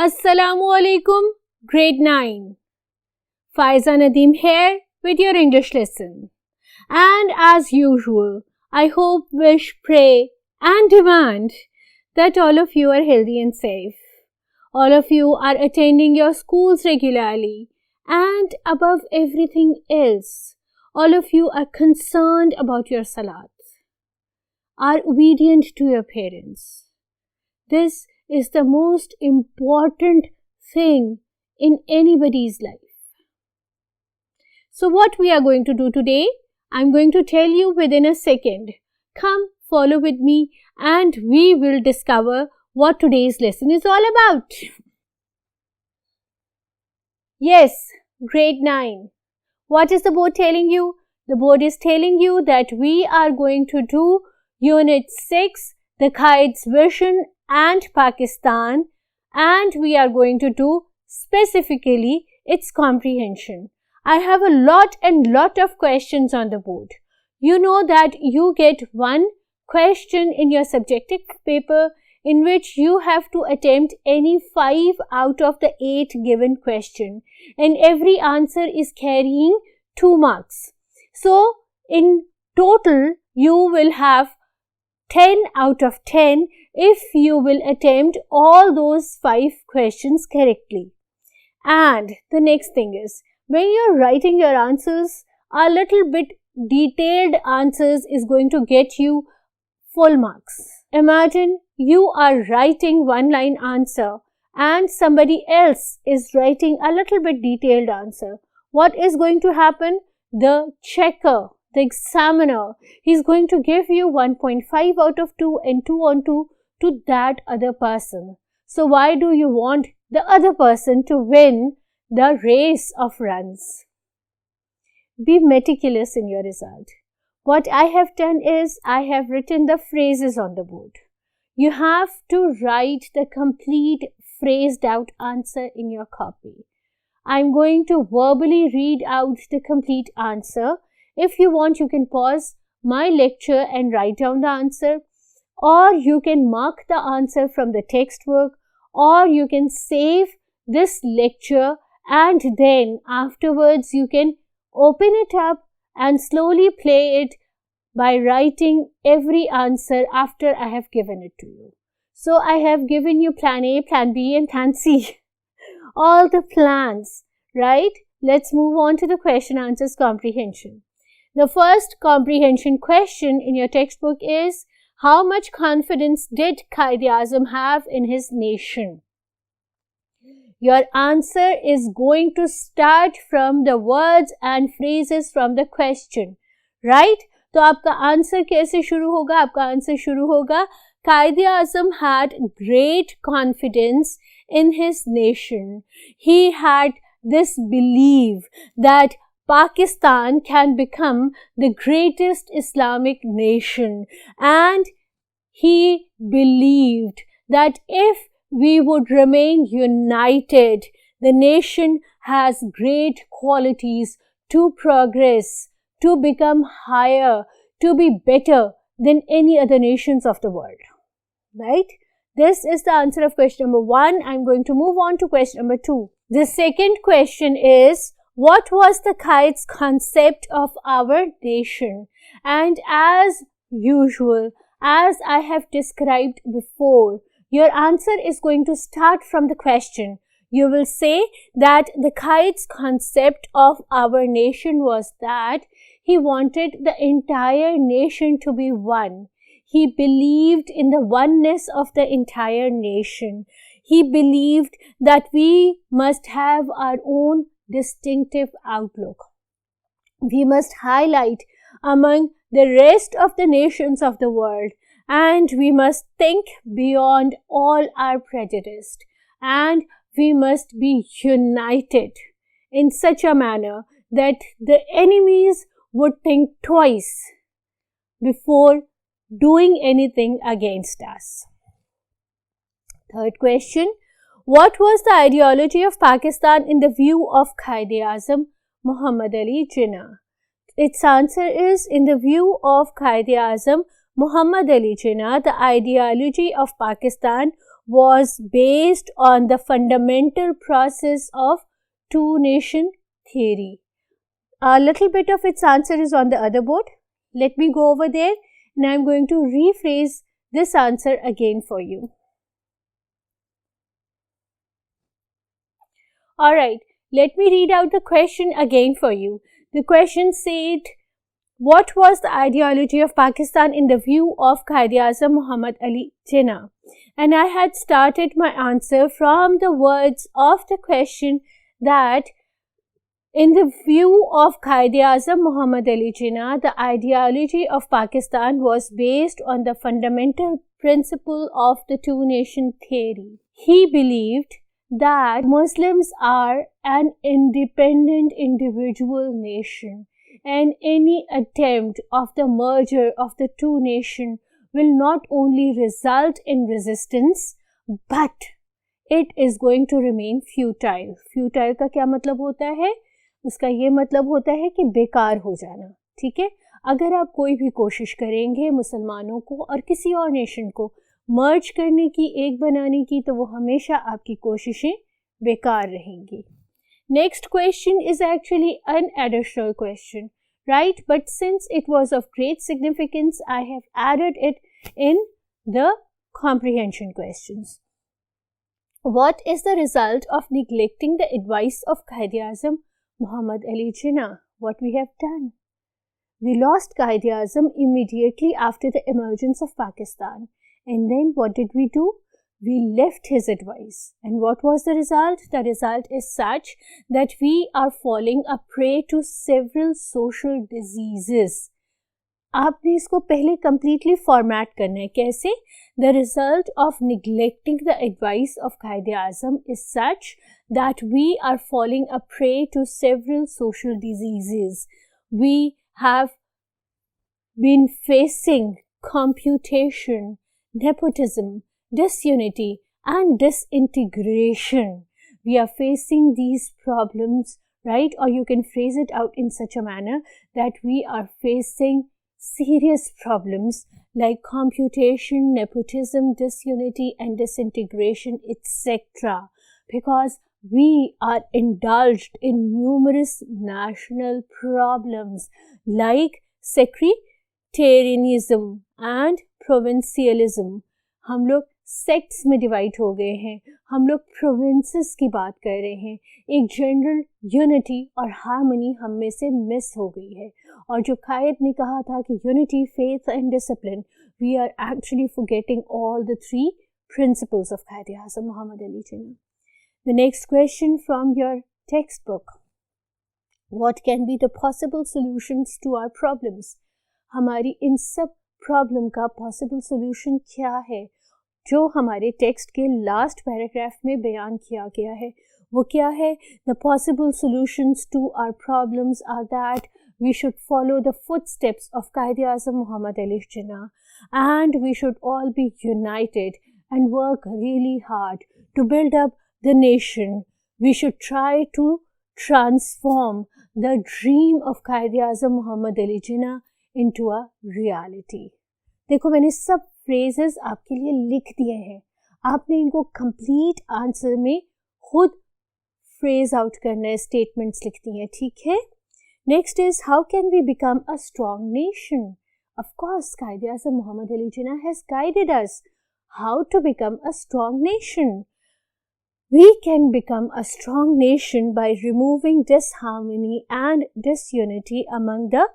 Assalamu alaikum, grade 9. Faiza Nadeem here with your English lesson. And as usual, I hope, wish, pray and demand that all of you are healthy and safe. All of you are attending your schools regularly, and above everything else, all of you are concerned about your salat, are obedient to your parents. This is the most important thing in anybody's life. So what we are going to do today, I'm going to tell you within a second. Come, follow with me and we will discover what today's lesson is all about. Yes, grade 9. What is the board telling you? The board is telling you that we are going to do Unit 6, the Quaid's Vision and Pakistan, and we are going to do specifically its comprehension. I have a lot of questions on the board. You know that you get one question in your subjective paper in which you have to attempt any 5 out of the 8 given question, and every answer is carrying 2 marks. So in total you will have 10 out of 10 if you will attempt all those 5 questions correctly. And the next thing is, when you're writing your answers, a little bit detailed answers is going to get you full marks. Imagine you are writing one-line answer and somebody else is writing a little bit detailed answer. What is going to happen? The checker, the examiner, he's going to give you 1.5 out of 2 and 2 on 2 to that other person. So why do you want the other person to win the race of runs? Be meticulous in your result. What I have done is I have written the phrases on the board. You have to write the complete phrased out answer in your copy. I'm going to verbally read out the complete answer. If you want, you can pause my lecture and write down the answer, or you can mark the answer from the textbook, or you can save this lecture and then afterwards you can open it up and slowly play it by writing every answer after I have given it to you. So I have given you plan A, plan B and plan C. All the plans, right? Let's move on to the question answers comprehension. The first comprehension question in your textbook is, how much confidence did Quaid Azam have in his nation? Your answer is going to start from the words and phrases from the question, right? तो आपका answer कैसे शुरू होगा? आपका answer शुरू होगा, Quaid Azam had great confidence in his nation. He had this belief that Pakistan can become the greatest Islamic nation, and he believed that if we would remain united, the nation has great qualities to progress, to become higher, to be better than any other nations of the world. Right? This is the answer of question number 1. I'm going to move on to question number 2. The second question is, what was the Quaid's concept of our nation? And as usual, as I have described before, your answer is going to start from the question. You will say that the Quaid's concept of our nation was that he wanted the entire nation to be one. He believed in the oneness of the entire nation. He believed that we must have our own distinctive outlook. We must highlight among the rest of the nations of the world, and we must think beyond all our prejudice, and we must be united in such a manner that the enemies would think twice before doing anything against us. Third question, what was the ideology of Pakistan in the view of Quaid Azam Muhammad Ali Jinnah? Its answer is, in the view of Quaid Azam Muhammad Ali Jinnah, the ideology of Pakistan was based on the fundamental process of two-nation theory. A little bit of its answer is on the other board. Let me go over there and I am going to rephrase this answer again for you. Alright, let me read out the question again for you. The question said, what was the ideology of Pakistan in the view of Quaid Muhammad Ali Jinnah? And I had started my answer from the words of the question that in the view of Quaid Muhammad Ali Jinnah, the ideology of Pakistan was based on the fundamental principle of the two-nation theory. He believed that Muslims are an independent individual nation and any attempt of the merger of the two nations will not only result in resistance but it is going to remain futile. Futile का क्या मतलब होता है? उसका ये मतलब होता है कि बेकार हो जाना. ठीक है, अगर आप कोई भी कोशिश करेंगे मुसलमानों को और किसी और नेशन को मर्ज करने की, एक बनाने की, तो वो हमेशा आपकी कोशिशें बेकार रहेंगी. Next question is actually an additional question, right? But since it was of great significance, I have added it in the comprehension questions. What is the result of neglecting the advice of Quaid Muhammad Ali Jinnah? What we have done? We lost Quaid immediately after the emergence of Pakistan. And then what did we do? We left his advice. And what was the result? The result is such that we are falling a prey to several social diseases. आपने इसको पहले completely format करना है. कैसे? The result of neglecting the advice of Quaid is such that we are falling a prey to several social diseases. We have been facing computation, nepotism, disunity and disintegration. We are facing these problems, right? Or you can phrase it out in such a manner that we are facing serious problems like computation, nepotism, disunity and disintegration, etc. Because we are indulged in numerous national problems like sectarianism and provincialism. हम लोग sects में divide हो गए हैं, हम लोग provinces की बात कर रहे हैं, एक जनरल यूनिटी और हार्मनी हम में से मिस हो गई है. और जो कायद ने कहा था कि unity, faith and discipline, we are actually forgetting all the three principles of Quaid Muhammad Ali Jinnah. The next question from your textbook. What can be the possible solutions to our problems? हमारी इन सब problem का possible solution क्या है जो हमारे text के last paragraph में बयान किया गया है? वो क्या है? The possible solutions to our problems are that we should follow the footsteps of Quaid Muhammad Ali Jinnah and we should all be united and work really hard to build up the nation. We should try to transform the dream of Quaid Muhammad Ali Jinnah into a reality. देखो मैंने सब phrases आपके लिए लिख दिए हैं, आपने इनको complete answer में खुद phrase out करना है, statements लिखती हैं. ठीक है? Next is, how can we become a strong nation? Of course, Quaid Muhammad Ali Jinnah has guided us how to become a strong nation. We can become a strong nation by removing disharmony and disunity among the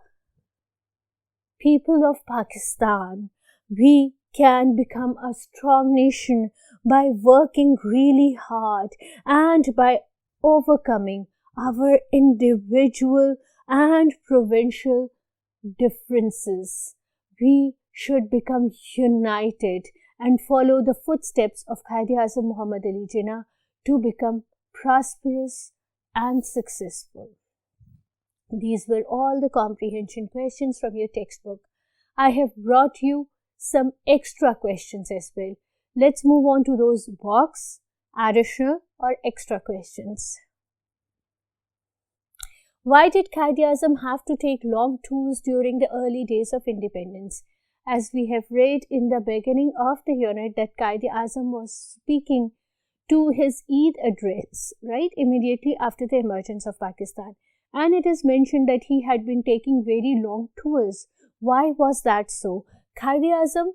people of Pakistan. We can become a strong nation by working really hard and by overcoming our individual and provincial differences. We should become united and follow the footsteps of Quaid Muhammad Ali Jinnah to become prosperous and successful. These were all the comprehension questions from your textbook. I have brought you some extra questions as well. Let's move on to those box, additional or extra questions. Why did Quaid have to take long tours during the early days of independence? as we have read in the beginning of the unit, that Quaid-e-Azam was speaking to his Eid address, right, immediately after the emergence of Pakistan. And it is mentioned that he had been taking very long tours. Why was that so? Quaid-e-Azam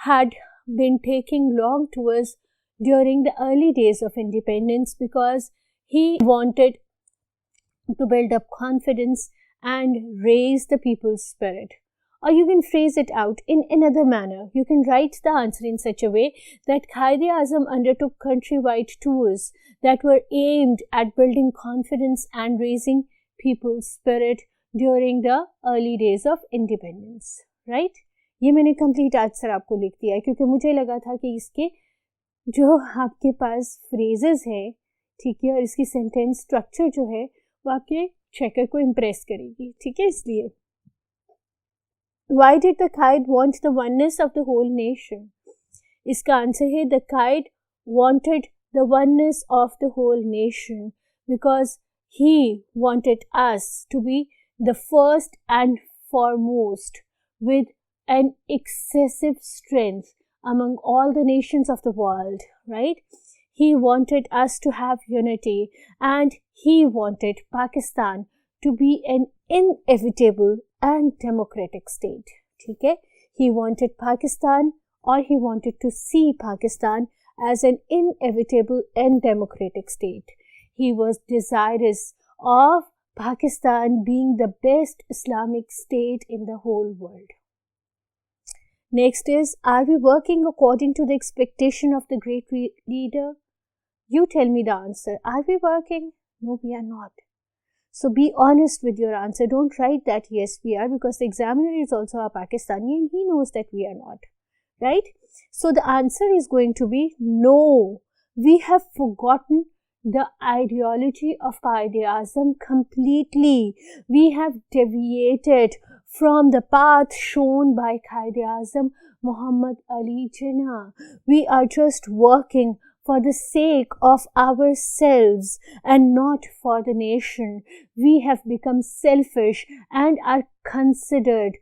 had been taking long tours during the early days of independence because he wanted to build up confidence and raise the people's spirit. Or you can phrase it out in another manner. You can write the answer in such a way that Quaid-e-Azam undertook countrywide tours that were aimed at building confidence and raising people's spirit during the early days of independence. Right? ये मैंने complete answer आपको लिख दिया है क्योंकि मुझे लगा था कि इसके जो आपके पास phrases हैं, ठीक है, और इसकी sentence structure जो है वो आपके checker को impress करेगी, ठीक है, इसलिए. Why did the Quaid want the oneness of the whole nation? इसका आंसर है the Quaid wanted the oneness of the whole nation because he wanted us to be the first and foremost with an excessive strength among all the nations of the world, right? He wanted us to have unity and he wanted Pakistan to be an inevitable and democratic state. ठीक है? He wanted Pakistan, or he wanted to see Pakistan as an inevitable and democratic state. He was desirous of Pakistan being the best Islamic state in the whole world. Next is, are we working according to the expectation of the great leader? You tell me the answer. Are we working? No, we are not. So be honest with your answer. Don't write that yes, we are, because the examiner is also a Pakistani and he knows that we are not. Right? So the answer is going to be no. We have forgotten the ideology of Quaid-e-Azam completely. We have deviated from the path shown by Quaid-e-Azam Muhammad Ali Jinnah. We are just working for the sake of ourselves and not for the nation. We have become selfish and are considering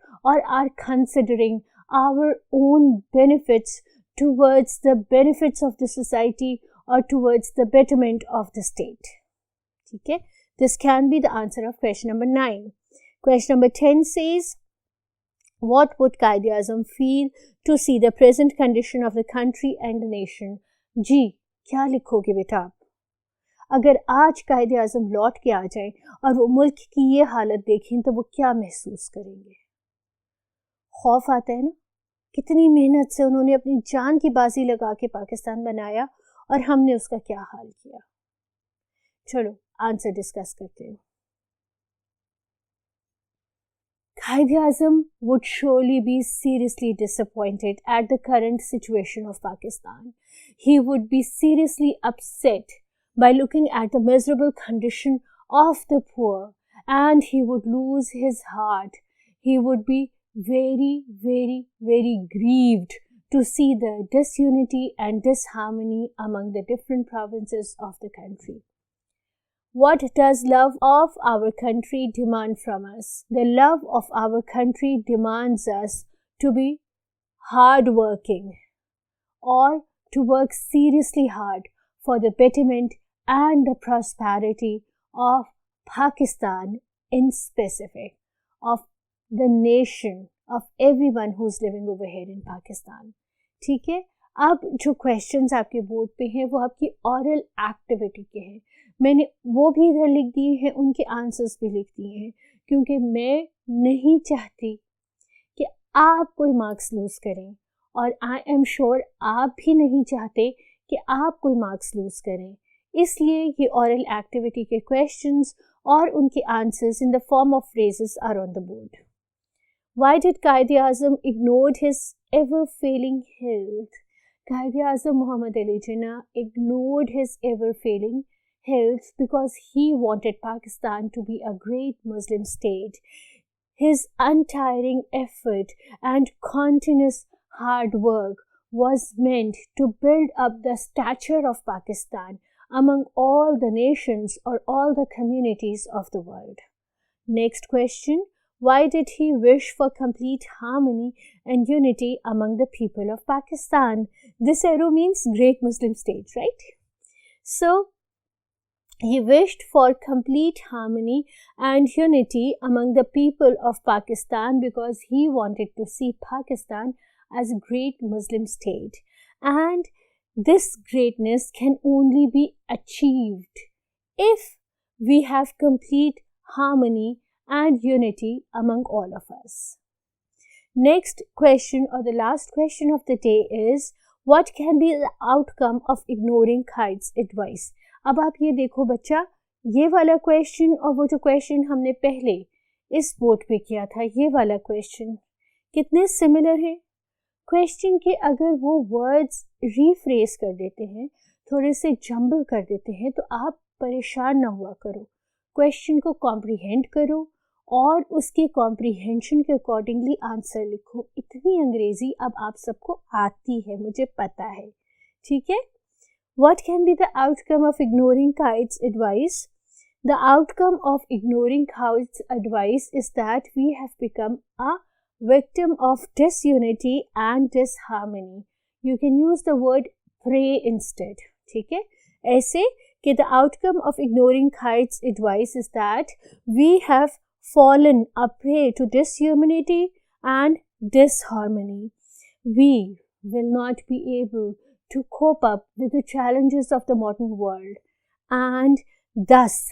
our own benefits towards the benefits of the society or towards the betterment of the state. Okay? This can be the answer of question number 9. Question number 10 says, what would Quaid-e-Azam feel to see the present condition of the country and the nation? जी, क्या लिखोगे बेटा आप? अगर आज Quaid-e-Azam लौट के आ जाए और वो मुल्क की ये हालत देखें तो वो क्या महसूस करेंगे? खौफ आता है ना? कितनी मेहनत से उन्होंने अपनी जान की बाजी लगा के पाकिस्तान बनाया और हमने उसका क्या हाल किया. चलो आंसर डिस्कस करते हैं. Quaid-e-Azam would surely be seriously disappointed at the current situation of Pakistan. He would be seriously upset by looking at the miserable condition of the poor, and he would lose his heart. He would be very, very, very grieved to see the disunity and disharmony among the different provinces of the country. What does love of our country demand from us? The love of our country demands us to be hardworking or to work seriously hard for the betterment and the prosperity of Pakistan in specific, of the nation, of everyone who's living over here in Pakistan. ठीक है? अब जो questions आपके board पे हैं वो आपकी ऑरल activity के हैं. मैंने वो भी इधर लिख दिए हैं, उनके आंसर्स भी लिख दिए हैं, क्योंकि मैं नहीं चाहती कि आप कोई मार्क्स लूज करें, और आई एम श्योर आप भी नहीं चाहते कि आप कोई मार्क्स लूज करें. इसलिए ये ऑरल एक्टिविटी के क्वेश्चंस और उनके answers in the form of phrases are on the board. Why did Quaid-e-Azam ignored his ever-failing health? Quaid-e-Azam Muhammad Ali Jinnah ignored his ever-failing health because he wanted Pakistan to be a great Muslim state. His untiring effort and continuous hard work was meant to build up the stature of Pakistan among all the nations or all the communities of the world. Next question. Why did he wish for complete harmony and unity among the people of Pakistan? This arrow means Great Muslim State, right? So, he wished for complete harmony and unity among the people of Pakistan because he wanted to see Pakistan as a great Muslim state. And this greatness can only be achieved if we have complete harmony and unity among all of us. Next question, or the last question of the day, is what can be the outcome of ignoring Quaid's advice? अब आप ये देखो बच्चा, ये वाला question और वो जो क्वेश्चन हमने पहले इस बोर्ड पे किया था, ये वाला क्वेश्चन कितने सिमिलर है. क्वेश्चन के अगर वो वर्ड्स रीफ्रेज कर देते हैं, थोड़े से जंबल कर देते हैं, तो आप परेशान ना हुआ करो. क्वेश्चन को कॉम्प्रीहेंड करो और उसके कॉम्प्रीहेंशन के अकॉर्डिंगली आंसर लिखो. इतनी अंग्रेजी अब आप सबको आती है, मुझे पता है, ठीक है. What can be the outcome of ignoring Quaid's advice? The outcome of ignoring Quaid's advice is that we have become a victim of disunity and disharmony. You can use the word prey instead. ठीक है, ऐसे कि the outcome of ignoring Quaid's advice is that we have fallen a prey to disunity and disharmony. We will not be able to cope up with the challenges of the modern world, and thus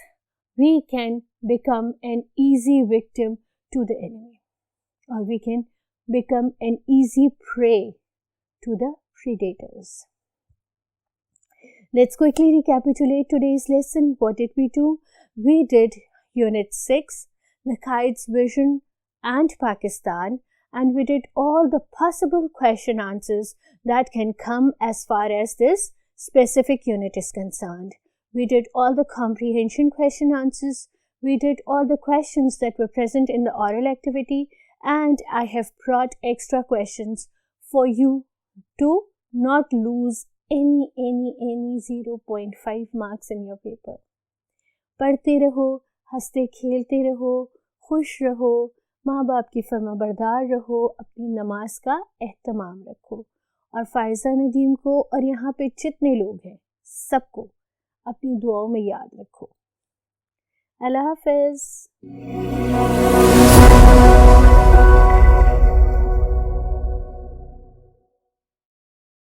we can become an easy victim to the enemy, or we can become an easy prey to the predators. Let's quickly recapitulate today's lesson. What did we do? We did Unit 6, the Quaid's Vision and Pakistan, and we did all the possible question answers that can come as far as this specific unit is concerned. We did all the comprehension question answers. We did all the questions that were present in the oral activity, and I have brought extra questions for you to not lose any 0.5 marks in your paper. पढ़ते रहो, हंसते खेलते रहो, खुश रहो, माँ बाप की फरमाबरदार रहो, अपनी नमाज का एहतमाम रखो, और फायजा नदीम को और यहाँ पे जितने लोग हैं सबको अपनी दुआओं में याद रखो. अल्लाह हाफ़िज़.